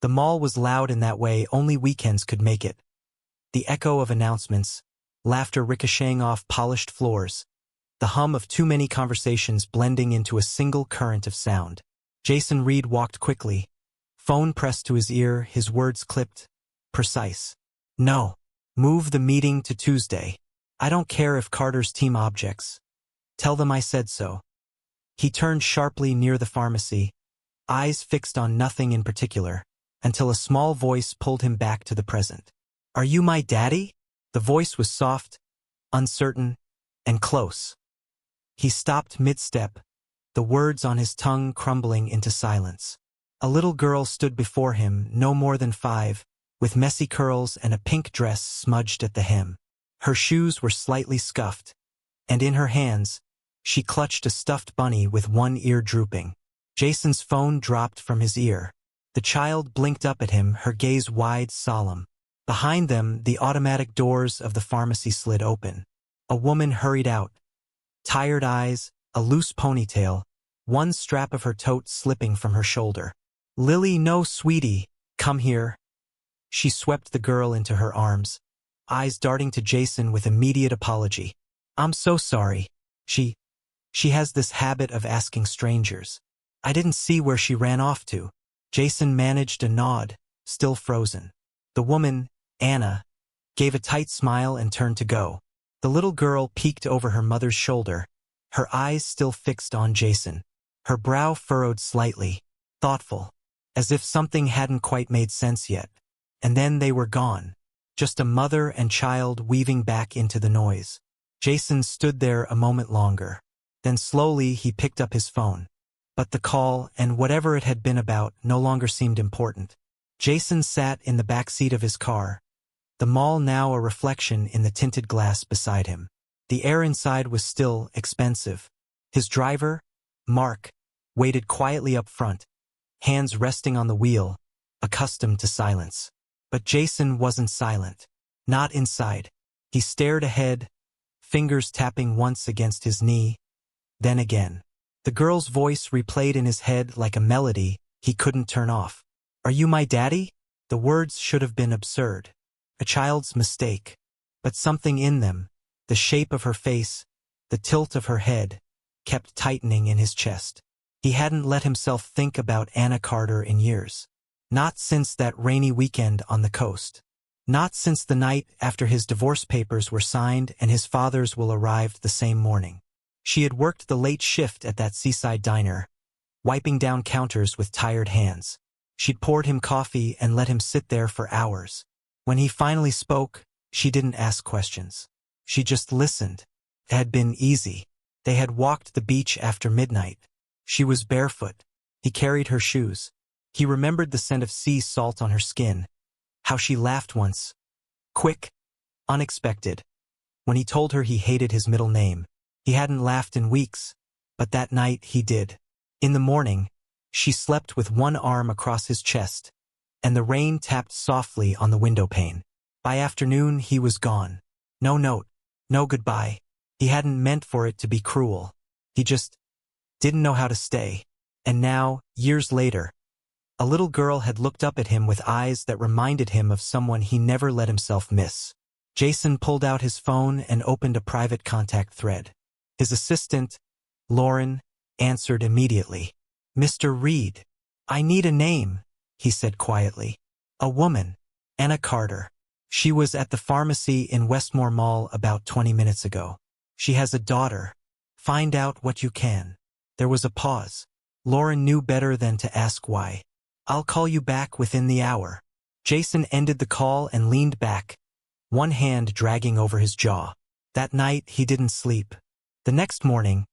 The mall was loud in that way only weekends could make it. The echo of announcements, laughter ricocheting off polished floors, the hum of too many conversations blending into a single current of sound. Jason Reed walked quickly, phone pressed to his ear, his words clipped, precise. No. Move the meeting to Tuesday. I don't care if Carter's team objects. Tell them I said so. He turned sharply near the pharmacy, eyes fixed on nothing in particular, until a small voice pulled him back to the present. Are you my daddy? The voice was soft, uncertain, and close. He stopped mid-step, the words on his tongue crumbling into silence. A little girl stood before him, no more than 5, with messy curls and a pink dress smudged at the hem. Her shoes were slightly scuffed, and in her hands, she clutched a stuffed bunny with one ear drooping. Jason's phone dropped from his ear. The child blinked up at him, her gaze wide, solemn. Behind them, the automatic doors of the pharmacy slid open. A woman hurried out. Tired eyes, a loose ponytail, one strap of her tote slipping from her shoulder. Lily, no, sweetie, come here. She swept the girl into her arms, eyes darting to Jason with immediate apology. I'm so sorry. She has this habit of asking strangers. I didn't see where she ran off to. Jason managed a nod, still frozen. The woman, Anna, gave a tight smile and turned to go. The little girl peeked over her mother's shoulder, her eyes still fixed on Jason. Her brow furrowed slightly, thoughtful, as if something hadn't quite made sense yet. And then they were gone, just a mother and child weaving back into the noise. Jason stood there a moment longer. Then slowly he picked up his phone. But the call, and whatever it had been about, no longer seemed important. Jason sat in the back seat of his car, the mall now a reflection in the tinted glass beside him. The air inside was still expensive. His driver, Mark, waited quietly up front, hands resting on the wheel, accustomed to silence. But Jason wasn't silent. Not inside. He stared ahead, fingers tapping once against his knee, then again. The girl's voice replayed in his head like a melody he couldn't turn off. Are you my daddy? The words should have been absurd. A child's mistake. But something in them, the shape of her face, the tilt of her head, kept tightening in his chest. He hadn't let himself think about Anna Carter in years. Not since that rainy weekend on the coast. Not since the night after his divorce papers were signed and his father's will arrived the same morning. She had worked the late shift at that seaside diner, wiping down counters with tired hands. She'd poured him coffee and let him sit there for hours. When he finally spoke, she didn't ask questions. She just listened. It had been easy. They had walked the beach after midnight. She was barefoot. He carried her shoes. He remembered the scent of sea salt on her skin. How she laughed once. Quick, unexpected. When he told her he hated his middle name. He hadn't laughed in weeks, but that night he did. In the morning, she slept with one arm across his chest, and the rain tapped softly on the window pane. By afternoon, he was gone. No note, no goodbye. He hadn't meant for it to be cruel. He just didn't know how to stay. And now, years later, a little girl had looked up at him with eyes that reminded him of someone he never let himself miss. Jason pulled out his phone and opened a private contact thread. His assistant, Lauren, answered immediately. Mr. Reed, I need a name, he said quietly. A woman, Anna Carter. She was at the pharmacy in Westmore Mall about 20 minutes ago. She has a daughter. Find out what you can. There was a pause. Lauren knew better than to ask why. I'll call you back within the hour. Jason ended the call and leaned back, one hand dragging over his jaw. That night, he didn't sleep. The next morning,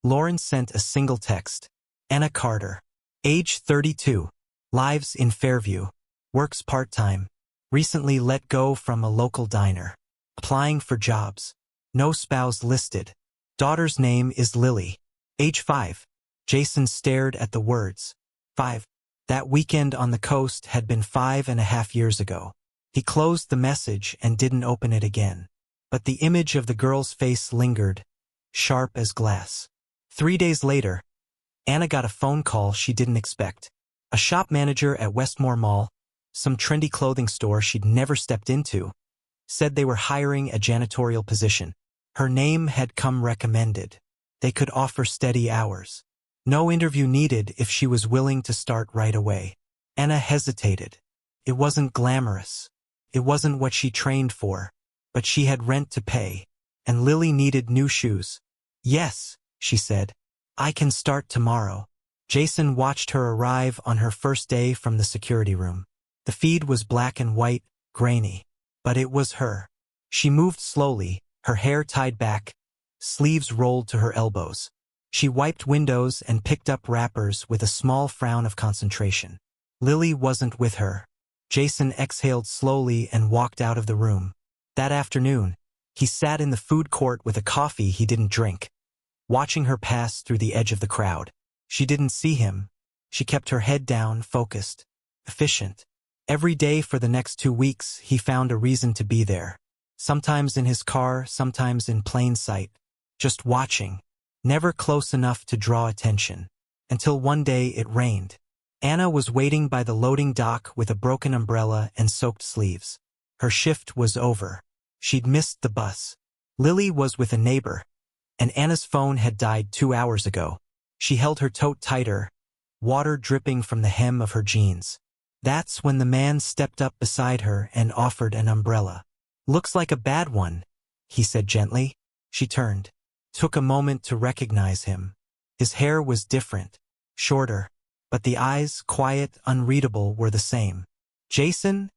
Lauren sent a single text. Anna Carter, age 32, lives in Fairview, works part-time, recently let go from a local diner, applying for jobs, no spouse listed. Daughter's name is Lily, age 5. Jason stared at the words. 5. That weekend on the coast had been 5.5 years ago. He closed the message and didn't open it again. But the image of the girl's face lingered, sharp as glass. 3 days later, Anna got a phone call she didn't expect. A shop manager at Westmore Mall, some trendy clothing store she'd never stepped into, said they were hiring a janitorial position. Her name had come recommended. They could offer steady hours. No interview needed if she was willing to start right away. Anna hesitated. It wasn't glamorous. It wasn't what she trained for, but she had rent to pay, and Lily needed new shoes. Yes, she said. I can start tomorrow. Jason watched her arrive on her first day from the security room. The feed was black and white, grainy, but it was her. She moved slowly, her hair tied back, sleeves rolled to her elbows. She wiped windows and picked up wrappers with a small frown of concentration. Lily wasn't with her. Jason exhaled slowly and walked out of the room. That afternoon, he sat in the food court with a coffee he didn't drink, watching her pass through the edge of the crowd. She didn't see him. She kept her head down, focused, efficient. Every day for the next 2 weeks, he found a reason to be there. Sometimes in his car, sometimes in plain sight. Just watching. Never close enough to draw attention. Until one day it rained. Anna was waiting by the loading dock with a broken umbrella and soaked sleeves. Her shift was over. She'd missed the bus. Lily was with a neighbor, and Anna's phone had died 2 hours ago. She held her tote tighter, water dripping from the hem of her jeans. That's when the man stepped up beside her and offered an umbrella. "Looks like a bad one," he said gently. She turned. Took a moment to recognize him. His hair was different, shorter, but the eyes, quiet, unreadable, were the same. "Jason?"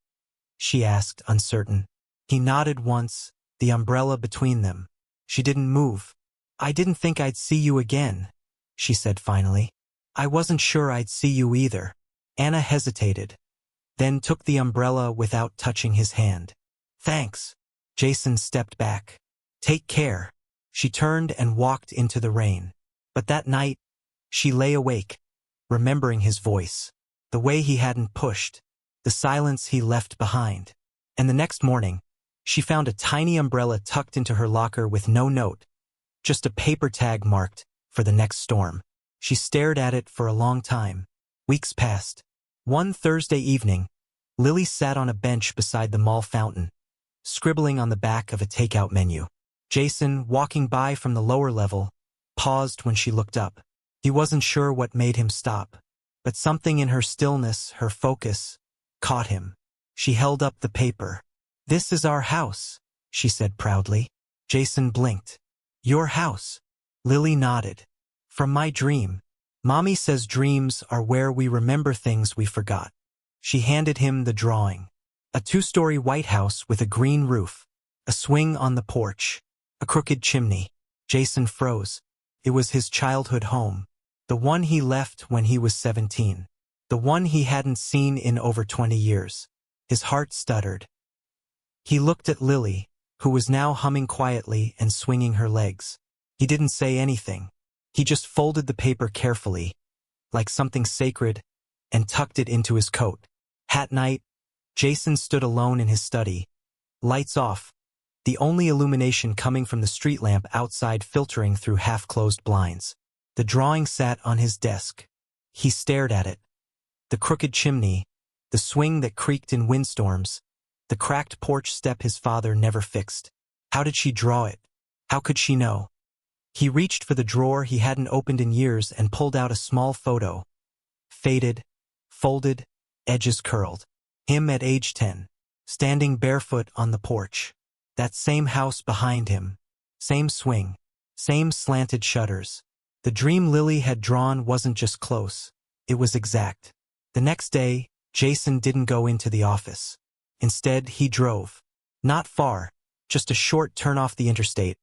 she asked, uncertain. He nodded once, the umbrella between them. She didn't move. "I didn't think I'd see you again," she said finally. "I wasn't sure I'd see you either." Anna hesitated, then took the umbrella without touching his hand. "Thanks." Jason stepped back. "Take care." She turned and walked into the rain. But that night, she lay awake, remembering his voice, the way he hadn't pushed, the silence he left behind. And the next morning, she found a tiny umbrella tucked into her locker with no note, just a paper tag marked, "For the next storm." She stared at it for a long time. Weeks passed. One Thursday evening, Lily sat on a bench beside the mall fountain, scribbling on the back of a takeout menu. Jason, walking by from the lower level, paused when she looked up. He wasn't sure what made him stop, but something in her stillness, her focus, caught him. She held up the paper. "This is our house," she said proudly. Jason blinked. "Your house?" Lily nodded. "From my dream. Mommy says dreams are where we remember things we forgot." She handed him the drawing. A 2-story white house with a green roof, a swing on the porch, a crooked chimney. Jason froze. It was his childhood home. The one he left when he was 17. The one he hadn't seen in over 20 years. His heart stuttered. He looked at Lily, who was now humming quietly and swinging her legs. He didn't say anything. He just folded the paper carefully, like something sacred, and tucked it into his coat. At night, Jason stood alone in his study. Lights off, the only illumination coming from the street lamp outside filtering through half-closed blinds. The drawing sat on his desk. He stared at it. The crooked chimney, the swing that creaked in windstorms, the cracked porch step his father never fixed. How did she draw it? How could she know? He reached for the drawer he hadn't opened in years and pulled out a small photo. Faded, folded, edges curled. Him at age 10, standing barefoot on the porch. That same house behind him. Same swing. Same slanted shutters. The dream Lily had drawn wasn't just close. It was exact. The next day, Jason didn't go into the office. Instead, he drove. Not far, just a short turn off the interstate.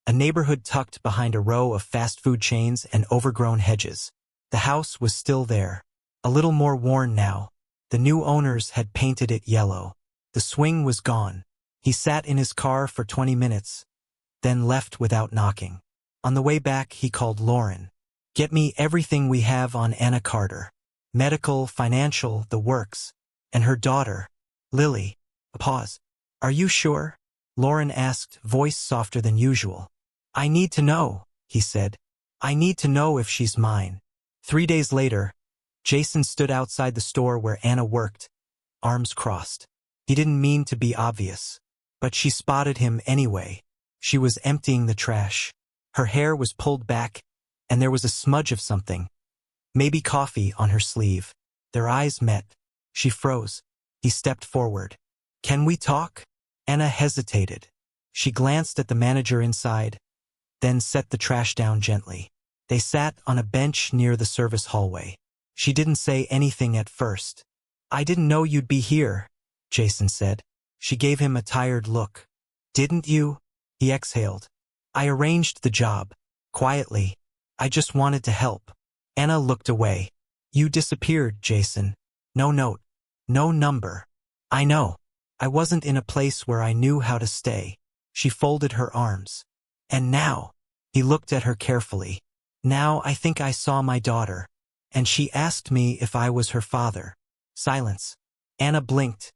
A neighborhood tucked behind a row of fast food chains and overgrown hedges. The house was still there. A little more worn now. The new owners had painted it yellow. The swing was gone. He sat in his car for 20 minutes, then left without knocking. On the way back, he called Lauren. "Get me everything we have on Anna Carter. Medical, financial, the works. And her daughter, Lily." A pause. "Are you sure?" Lauren asked, voice softer than usual. "I need to know," he said. "I need to know if she's mine." 3 days later, Jason stood outside the store where Anna worked, arms crossed. He didn't mean to be obvious, but she spotted him anyway. She was emptying the trash. Her hair was pulled back, and there was a smudge of something, maybe coffee, on her sleeve. Their eyes met. She froze. He stepped forward. "Can we talk?" Anna hesitated. She glanced at the manager inside, then set the trash down gently. They sat on a bench near the service hallway. She didn't say anything at first. "I didn't know you'd be here," Jason said. She gave him a tired look. "Didn't you?" He exhaled. "I arranged the job. Quietly. I just wanted to help." Anna looked away. "You disappeared, Jason. No note. No number." "I know. I wasn't in a place where I knew how to stay." She folded her arms. "And now," he looked at her carefully, "now I think I saw my daughter. And she asked me if I was her father." Silence. Anna blinked,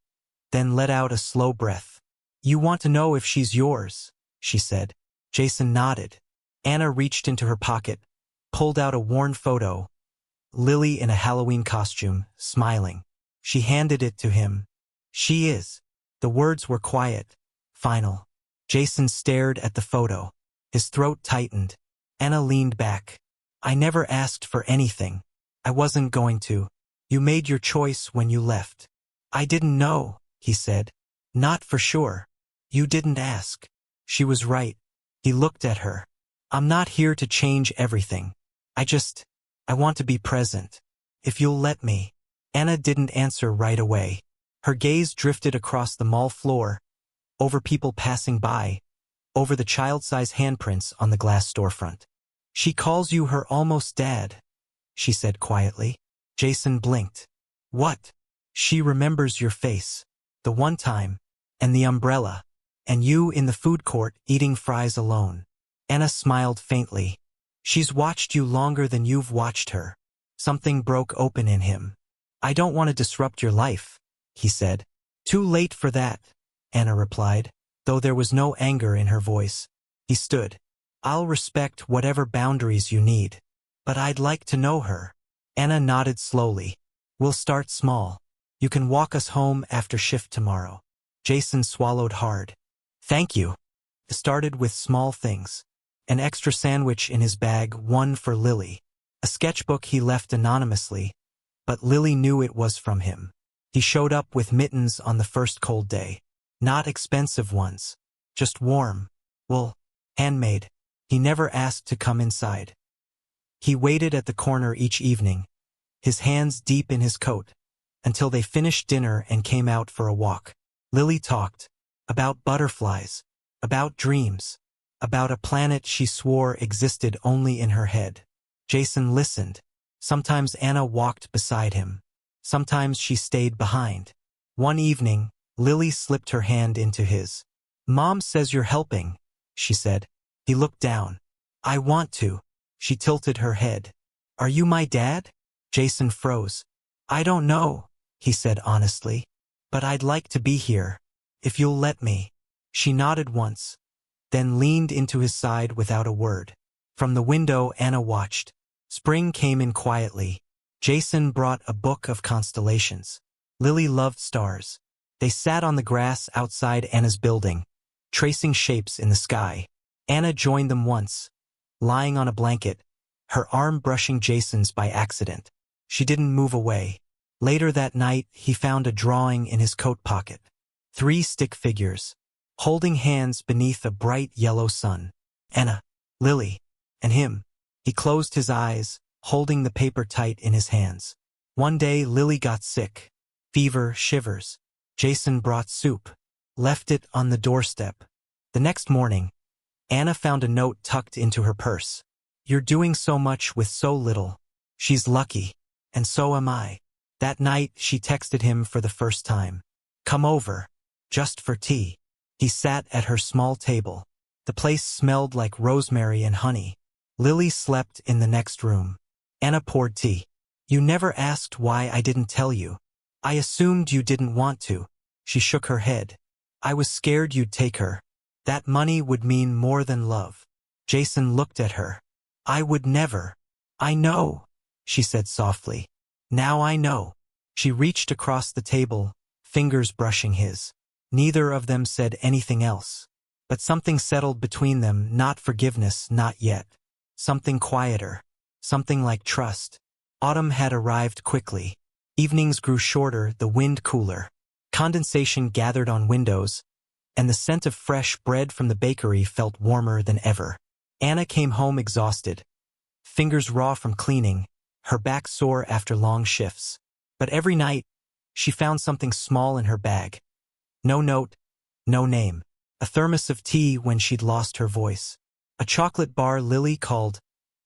then let out a slow breath. "You want to know if she's yours?" she said. Jason nodded. Anna reached into her pocket, pulled out a worn photo. Lily in a Halloween costume, smiling. She handed it to him. "She is." The words were quiet, final. Jason stared at the photo. His throat tightened. Anna leaned back. "I never asked for anything. I wasn't going to. You made your choice when you left." "I didn't know," he said. "Not for sure. You didn't ask." She was right. He looked at her. "I'm not here to change everything. I want to be present. If you'll let me." Anna didn't answer right away. Her gaze drifted across the mall floor, over people passing by, over the child-size handprints on the glass storefront. "She calls you her almost dad," she said quietly. Jason blinked. "What?" "She remembers your face. The one time. And the umbrella. And you in the food court eating fries alone." Anna smiled faintly. "She's watched you longer than you've watched her." Something broke open in him. "I don't want to disrupt your life," he said. "Too late for that," Anna replied, though there was no anger in her voice. He stood. "I'll respect whatever boundaries you need. But I'd like to know her." Anna nodded slowly. "We'll start small. You can walk us home after shift tomorrow." Jason swallowed hard. "Thank you." It started with small things. An extra sandwich in his bag, one for Lily. A sketchbook he left anonymously, but Lily knew it was from him. He showed up with mittens on the first cold day. Not expensive ones. Just warm. Well, handmade. He never asked to come inside. He waited at the corner each evening, his hands deep in his coat, until they finished dinner and came out for a walk. Lily talked. About butterflies. About dreams. About a planet she swore existed only in her head. Jason listened. Sometimes Anna walked beside him. Sometimes she stayed behind. One evening, Lily slipped her hand into his. "Mom says you're helping," she said. He looked down. "I want to." She tilted her head. "Are you my dad?" Jason froze. "I don't know," he said honestly. "But I'd like to be here. If you'll let me." She nodded once, then leaned into his side without a word. From the window, Anna watched. Spring came in quietly. Jason brought a book of constellations. Lily loved stars. They sat on the grass outside Anna's building, tracing shapes in the sky. Anna joined them once, lying on a blanket, her arm brushing Jason's by accident. She didn't move away. Later that night, he found a drawing in his coat pocket. 3 stick figures, holding hands beneath a bright yellow sun. Anna, Lily, and him. He closed his eyes, holding the paper tight in his hands. One day, Lily got sick. Fever, shivers. Jason brought soup, left it on the doorstep. The next morning, Anna found a note tucked into her purse. "You're doing so much with so little. She's lucky, and so am I." That night, she texted him for the first time. "Come over, just for tea." He sat at her small table. The place smelled like rosemary and honey. Lily slept in the next room. Anna poured tea. "You never asked why I didn't tell you." "I assumed you didn't want to." She shook her head. "I was scared you'd take her. That money would mean more than love." Jason looked at her. "I would never." "I know," she said softly. Now I know. She reached across the table, fingers brushing his. Neither of them said anything else. But something settled between them, not forgiveness, not yet. Something quieter. Something like trust. Autumn had arrived quickly. Evenings grew shorter, the wind cooler. Condensation gathered on windows, and the scent of fresh bread from the bakery felt warmer than ever. Anna came home exhausted, fingers raw from cleaning, her back sore after long shifts. But every night, she found something small in her bag. No note, no name. A thermos of tea when she'd lost her voice. A chocolate bar Lily called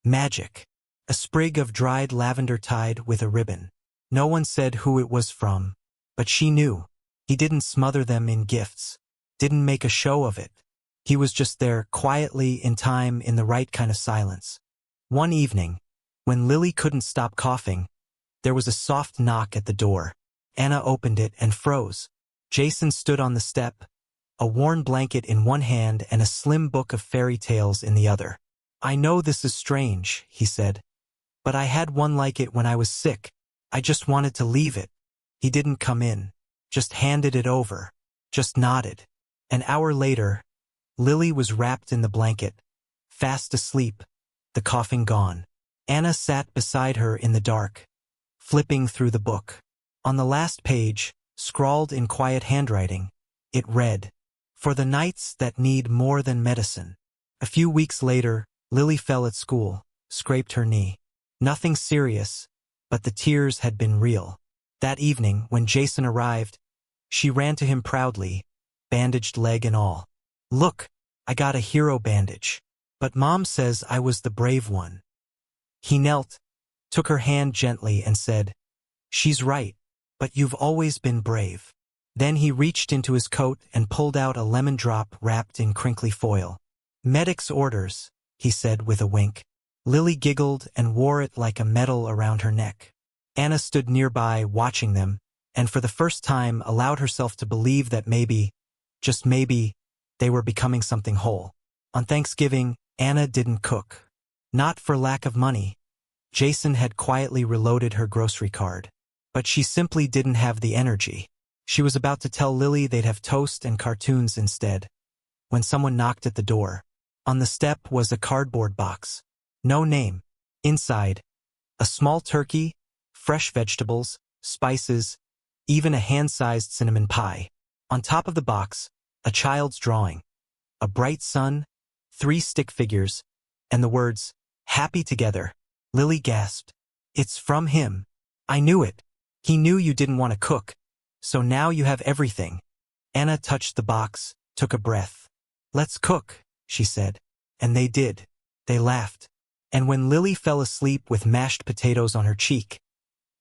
magic. A sprig of dried lavender tied with a ribbon. No one said who it was from, but she knew. He didn't smother them in gifts. Didn't make a show of it. He was just there, quietly, in time, in the right kind of silence. One evening, when Lily couldn't stop coughing, there was a soft knock at the door. Anna opened it and froze. Jason stood on the step, a worn blanket in one hand and a slim book of fairy tales in the other. "I know this is strange," he said, "but I had one like it when I was sick. I just wanted to leave it." He didn't come in, just handed it over, just nodded. An hour later, Lily was wrapped in the blanket, fast asleep, the coughing gone. Anna sat beside her in the dark, flipping through the book. On the last page, scrawled in quiet handwriting, it read, "For the nights that need more than medicine." A few weeks later, Lily fell at school, scraped her knee. Nothing serious, but the tears had been real. That evening, when Jason arrived, she ran to him proudly, bandaged leg and all. "Look, I got a hero bandage. But Mom says I was the brave one." He knelt, took her hand gently and said, "She's right, but you've always been brave." Then he reached into his coat and pulled out a lemon drop wrapped in crinkly foil. "Medic's orders," he said with a wink. Lily giggled and wore it like a medal around her neck. Anna stood nearby watching them, and for the first time allowed herself to believe that maybe, just maybe, they were becoming something whole. On Thanksgiving, Anna didn't cook. Not for lack of money. Jason had quietly reloaded her grocery card. But she simply didn't have the energy. She was about to tell Lily they'd have toast and cartoons instead, when someone knocked at the door. On the step was a cardboard box. No name. Inside, a small turkey, fresh vegetables, spices, even a hand-sized cinnamon pie. On top of the box, a child's drawing. A bright sun, 3 stick figures, and the words, "Happy Together." Lily gasped. "It's from him. I knew it. He knew you didn't want to cook, so now you have everything." Anna touched the box, took a breath. "Let's cook," she said. And they did. They laughed. And when Lily fell asleep with mashed potatoes on her cheek,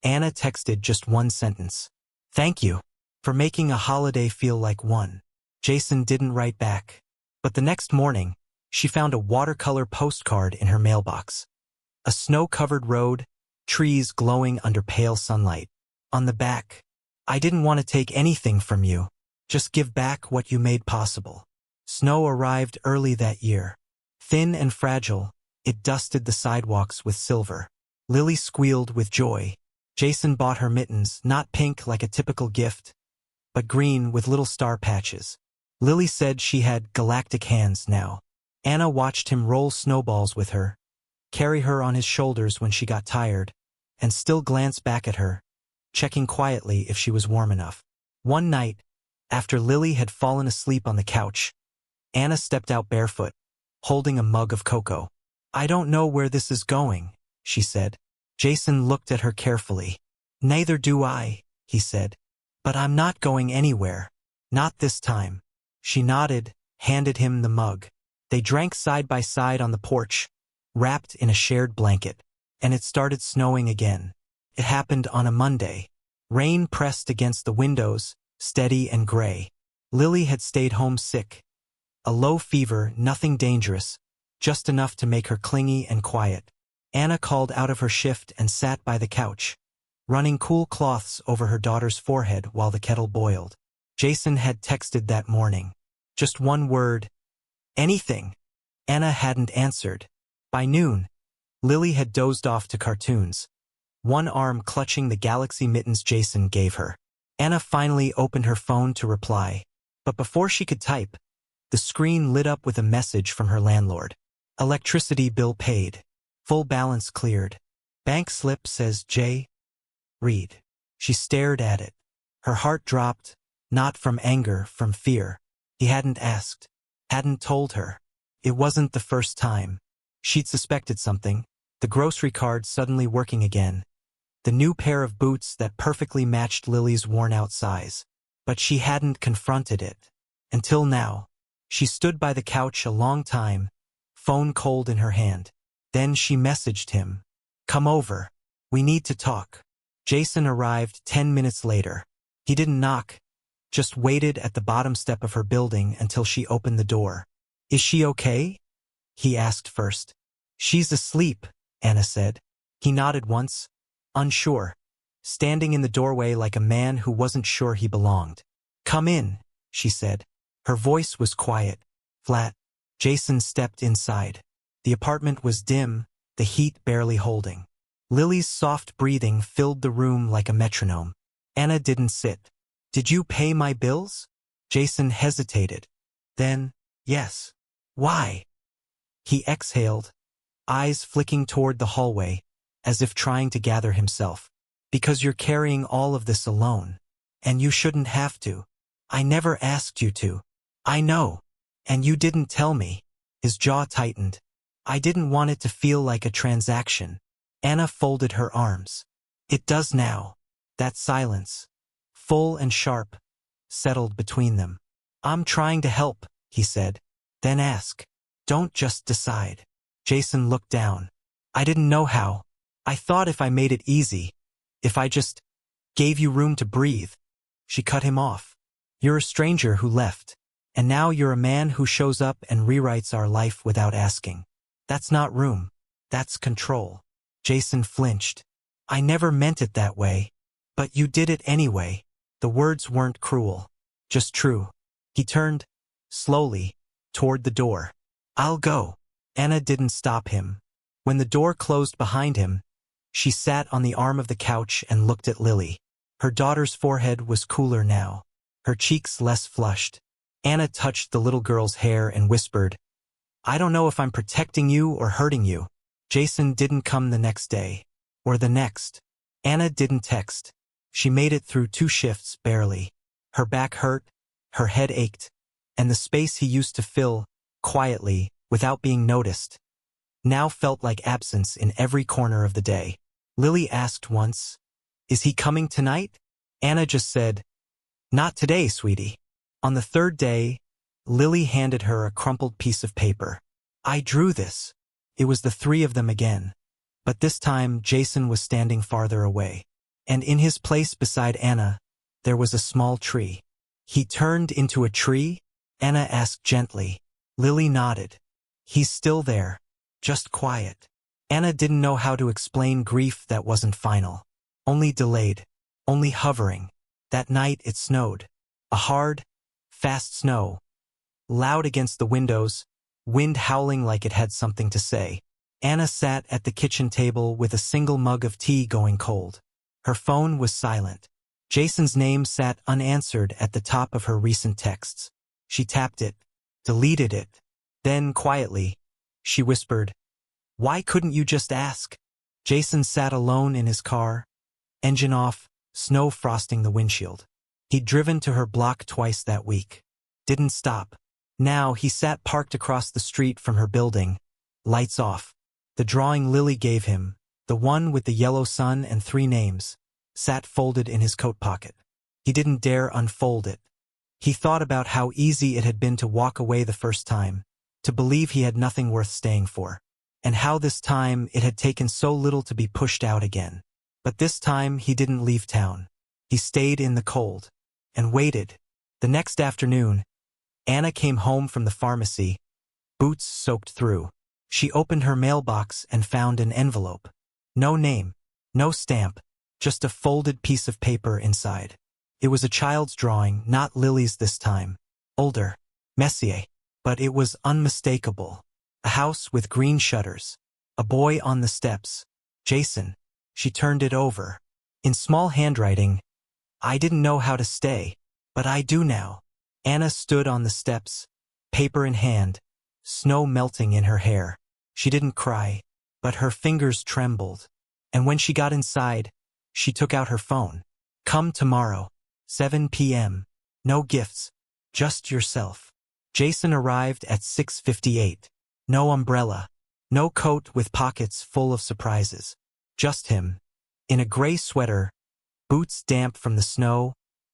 Anna texted just one sentence. "Thank you for making a holiday feel like one." Jason didn't write back. But the next morning, she found a watercolor postcard in her mailbox. A snow-covered road, trees glowing under pale sunlight. On the back, "I didn't want to take anything from you, just give back what you made possible." Snow arrived early that year. Thin and fragile, it dusted the sidewalks with silver. Lily squealed with joy. Jason bought her mittens, not pink like a typical gift, but green with little star patches. Lily said she had galactic hands now. Anna watched him roll snowballs with her, carry her on his shoulders when she got tired, and still glance back at her, checking quietly if she was warm enough. One night, after Lily had fallen asleep on the couch, Anna stepped out barefoot, holding a mug of cocoa. "I don't know where this is going," she said. Jason looked at her carefully. "Neither do I," he said. "But I'm not going anywhere. Not this time." She nodded, handed him the mug. They drank side by side on the porch, wrapped in a shared blanket. And it started snowing again. It happened on a Monday. Rain pressed against the windows, steady and gray. Lily had stayed home sick. A low fever, nothing dangerous, just enough to make her clingy and quiet. Anna called out of her shift and sat by the couch, running cool cloths over her daughter's forehead while the kettle boiled. Jason had texted that morning. Just one word. "Anything." Anna hadn't answered. By noon, Lily had dozed off to cartoons. one arm clutching the galaxy mittens Jason gave her. Anna finally opened her phone to reply, but before she could type, the screen lit up with a message from her landlord. Electricity bill paid. Full balance cleared. Bank slip says J. Read. She stared at it. Her heart dropped, not from anger, from fear. He hadn't asked, hadn't told her. It wasn't the first time. She'd suspected something, the grocery card suddenly working again. The new pair of boots that perfectly matched Lily's worn-out size. But she hadn't confronted it. Until now. She stood by the couch a long time, phone cold in her hand. Then she messaged him. Come over. We need to talk. Jason arrived 10 minutes later. He didn't knock, just waited at the bottom step of her building until she opened the door. Is she okay? He asked first. She's asleep, Anna said. He nodded once, unsure, standing in the doorway like a man who wasn't sure he belonged. Come in, she said. Her voice was quiet, flat. Jason stepped inside. The apartment was dim, the heat barely holding. Lily's soft breathing filled the room like a metronome. Anna didn't sit. Did you pay my bills? Jason hesitated. Then, yes. Why? He exhaled, eyes flicking toward the hallway, as if trying to gather himself. Because you're carrying all of this alone. And you shouldn't have to. I never asked you to. I know. And you didn't tell me. His jaw tightened. I didn't want it to feel like a transaction. Anna folded her arms. It does now. That silence, full and sharp, settled between them. I'm trying to help, he said. Then ask. Don't just decide. Jason looked down. I didn't know how. I thought if I made it easy, if I just gave you room to breathe. She cut him off. You're a stranger who left. And now you're a man who shows up and rewrites our life without asking. That's not room. That's control. Jason flinched. I never meant it that way. But you did it anyway. The words weren't cruel. Just true. He turned, slowly, toward the door. I'll go. Anna didn't stop him. When the door closed behind him, she sat on the arm of the couch and looked at Lily. Her daughter's forehead was cooler now, her cheeks less flushed. Anna touched the little girl's hair and whispered, I don't know if I'm protecting you or hurting you. Jason didn't come the next day. Or the next. Anna didn't text. She made it through 2 shifts, barely. Her back hurt, her head ached, and the space he used to fill, quietly, without being noticed, now felt like absence in every corner of the day. Lily asked once, Is he coming tonight? Anna just said, Not today, sweetie. On the 3rd day, Lily handed her a crumpled piece of paper. I drew this. It was the 3 of them again. But this time, Jason was standing farther away. And in his place beside Anna, there was a small tree. He turned into a tree? Anna asked gently. Lily nodded. He's still there. Just quiet. Anna didn't know how to explain grief that wasn't final. Only delayed. Only hovering. That night it snowed. A hard, fast snow. Loud against the windows, wind howling like it had something to say. Anna sat at the kitchen table with a single mug of tea going cold. Her phone was silent. Jason's name sat unanswered at the top of her recent texts. She tapped it, deleted it. Then, quietly, she whispered, Why couldn't you just ask? Jason sat alone in his car, engine off, snow frosting the windshield. He'd driven to her block twice that week. Didn't stop. Now he sat parked across the street from her building, lights off. The drawing Lily gave him, the one with the yellow sun and 3 names, sat folded in his coat pocket. He didn't dare unfold it. He thought about how easy it had been to walk away the first time, to believe he had nothing worth staying for, and how this time it had taken so little to be pushed out again. But this time he didn't leave town. He stayed in the cold, and waited. The next afternoon, Anna came home from the pharmacy, boots soaked through. She opened her mailbox and found an envelope. No name, no stamp, just a folded piece of paper inside. It was a child's drawing, not Lily's this time. Older, messier, but it was unmistakable. A house with green shutters. A boy on the steps. Jason. She turned it over. In small handwriting, "I didn't know how to stay, but I do now." Anna stood on the steps, paper in hand, snow melting in her hair. She didn't cry, but her fingers trembled. And when she got inside, she took out her phone. "Come tomorrow, 7 p.m. No gifts, just yourself." Jason arrived at 6:58. No umbrella, no coat with pockets full of surprises. Just him, in a gray sweater, boots damp from the snow,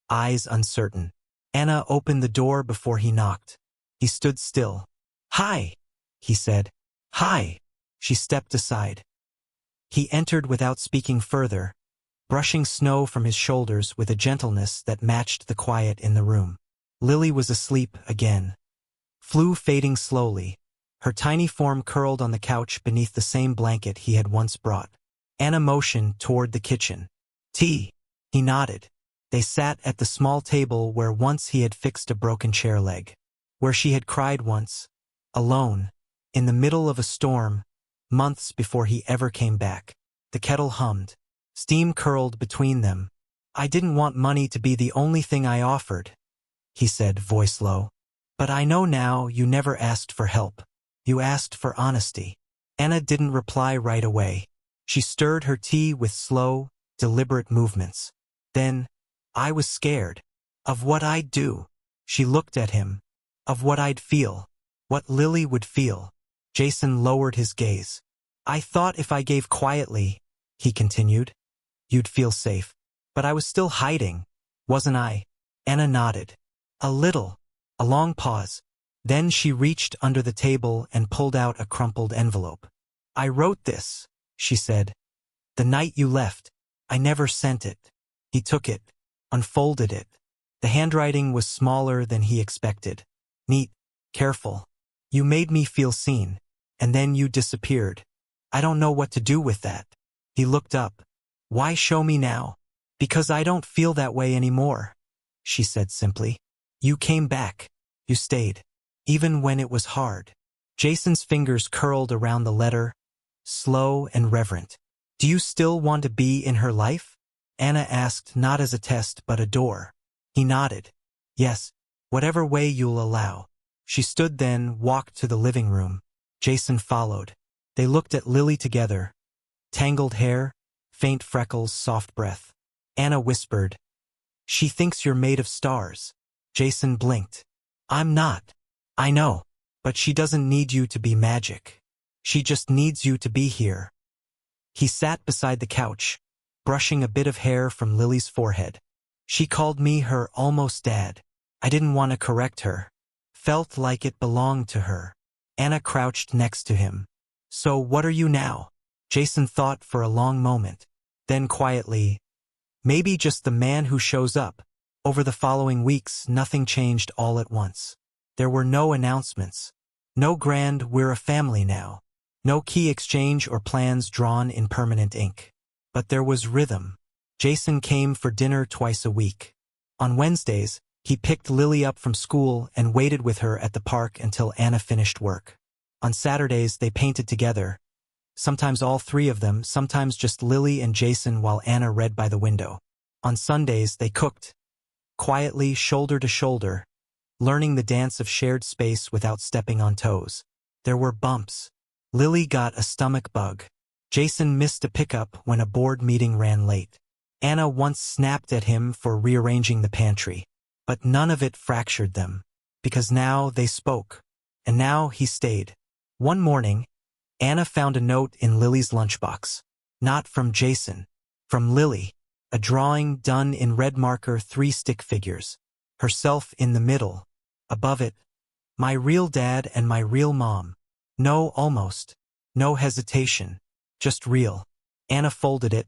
eyes uncertain. Anna opened the door before he knocked. He stood still. "Hi," he said. "Hi." She stepped aside. He entered without speaking further, brushing snow from his shoulders with a gentleness that matched the quiet in the room. Lily was asleep again. Flu fading slowly, her tiny form curled on the couch beneath the same blanket he had once brought. Anna motioned toward the kitchen. "Tea." He nodded. They sat at the small table where once he had fixed a broken chair leg. Where she had cried once, alone, in the middle of a storm, months before he ever came back. The kettle hummed. Steam curled between them. "I didn't want money to be the only thing I offered," he said, voice low. "But I know now you never asked for help. You asked for honesty." Anna didn't reply right away. She stirred her tea with slow, deliberate movements. Then, "I was scared. Of what I'd do." She looked at him. "Of what I'd feel. What Lily would feel." Jason lowered his gaze. "I thought if I gave quietly," he continued, "you'd feel safe. But I was still hiding, wasn't I?" Anna nodded. "A little." A long pause. Then she reached under the table and pulled out a crumpled envelope. "I wrote this," she said. "The night you left. I never sent it." He took it, unfolded it. The handwriting was smaller than he expected. Neat, careful. "You made me feel seen, and then you disappeared. I don't know what to do with that." He looked up. "Why show me now?" "Because I don't feel that way anymore," she said simply. "You came back. You stayed. Even when it was hard." Jason's fingers curled around the letter, slow and reverent. "Do you still want to be in her life?" Anna asked, not as a test but a door. He nodded. "Yes, whatever way you'll allow." She stood then, walked to the living room. Jason followed. They looked at Lily together. Tangled hair, faint freckles, soft breath. Anna whispered, "She thinks you're made of stars." Jason blinked. "I'm not. I know. But she doesn't need you to be magic. She just needs you to be here." He sat beside the couch, brushing a bit of hair from Lily's forehead. "She called me her almost dad. I didn't want to correct her. Felt like it belonged to her." Anna crouched next to him. "So what are you now?" Jason thought for a long moment. Then quietly, "Maybe just the man who shows up." Over the following weeks, nothing changed all at once. There were no announcements. No grand "we're a family now." No key exchange or plans drawn in permanent ink. But there was rhythm. Jason came for dinner twice a week. On Wednesdays, he picked Lily up from school and waited with her at the park until Anna finished work. On Saturdays, they painted together. Sometimes all three of them, sometimes just Lily and Jason while Anna read by the window. On Sundays, they cooked, quietly, shoulder to shoulder, learning the dance of shared space without stepping on toes. There were bumps. Lily got a stomach bug. Jason missed a pickup when a board meeting ran late. Anna once snapped at him for rearranging the pantry. But none of it fractured them, because now they spoke. And now he stayed. One morning, Anna found a note in Lily's lunchbox. Not from Jason. From Lily. A drawing done in red marker, 3 stick figures. Herself in the middle. Above it, "My real dad and my real mom." No almost. No hesitation. Just real. Anna folded it,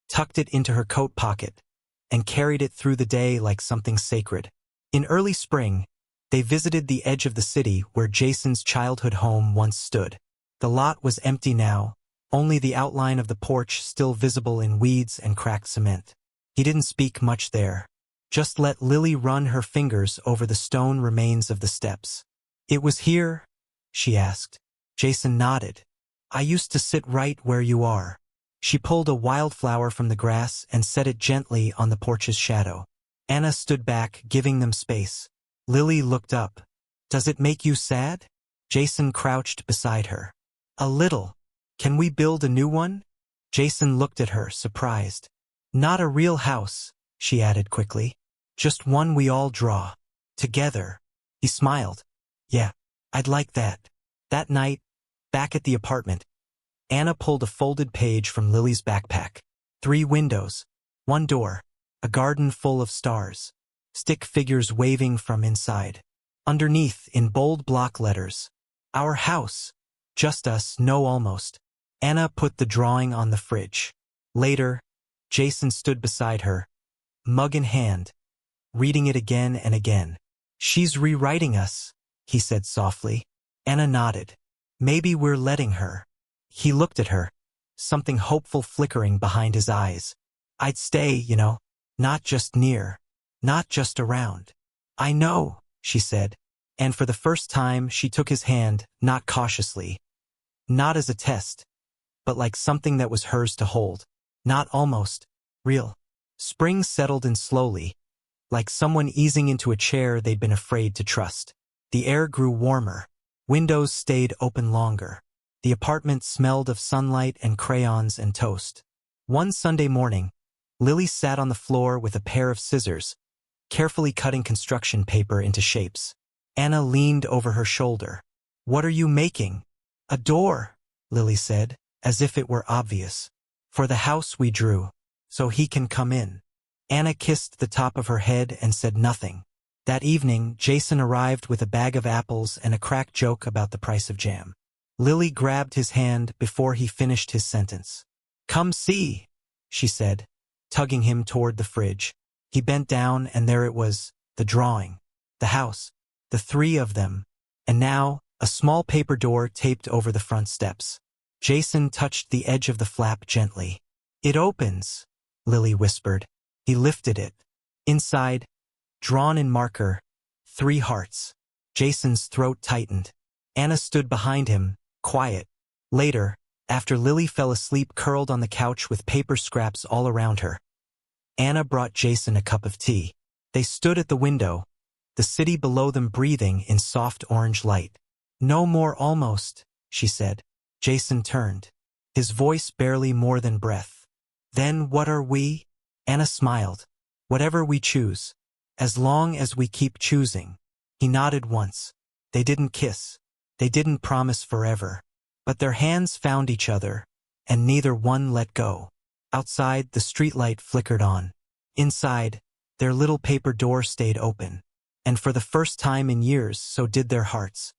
tucked it into her coat pocket, and carried it through the day like something sacred. In early spring, they visited the edge of the city where Jason's childhood home once stood. The lot was empty now, only the outline of the porch still visible in weeds and cracked cement. He didn't speak much there. Just let Lily run her fingers over the stone remains of the steps. "It was here?" she asked. Jason nodded. "I used to sit right where you are." She pulled a wildflower from the grass and set it gently on the porch's shadow. Anna stood back, giving them space. Lily looked up. Does it make you sad? Jason crouched beside her. A little. Can we build a new one? Jason looked at her, surprised. Not a real house, she added quickly. Just one we all draw. Together. He smiled. Yeah, I'd like that. That night, back at the apartment, Anna pulled a folded page from Lily's backpack. 3 windows, 1 door, a garden full of stars, stick figures waving from inside. Underneath, in bold block letters, our house, just us, no almost. Anna put the drawing on the fridge. Later, Jason stood beside her, mug in hand, reading it again and again. She's rewriting us, he said softly. Anna nodded. Maybe we're letting her. He looked at her, something hopeful flickering behind his eyes. I'd stay, you know, not just near, not just around. I know, she said, and for the first time she took his hand, not cautiously, not as a test, but like something that was hers to hold, not almost, real. Spring settled in slowly, like someone easing into a chair they'd been afraid to trust. The air grew warmer, windows stayed open longer. The apartment smelled of sunlight and crayons and toast. One Sunday morning, Lily sat on the floor with a pair of scissors, carefully cutting construction paper into shapes. Anna leaned over her shoulder. What are you making? A door, Lily said, as if it were obvious. For the house we drew, so he can come in. Anna kissed the top of her head and said nothing. That evening, Jason arrived with a bag of apples and a crack joke about the price of jam. Lily grabbed his hand before he finished his sentence. Come see, she said, tugging him toward the fridge. He bent down and there it was, the drawing, the house, the 3 of them, and now, a small paper door taped over the front steps. Jason touched the edge of the flap gently. It opens, Lily whispered. He lifted it. Inside, drawn in marker, 3 hearts. Jason's throat tightened. Anna stood behind him, quiet. Later, after Lily fell asleep curled on the couch with paper scraps all around her, Anna brought Jason a cup of tea. They stood at the window, the city below them breathing in soft orange light. No more almost, she said. Jason turned, his voice barely more than breath. Then what are we? Anna smiled. Whatever we choose, as long as we keep choosing. He nodded once. They didn't kiss. They didn't promise forever. But their hands found each other, and neither one let go. Outside, the streetlight flickered on. Inside, their little paper door stayed open. And for the first time in years, so did their hearts.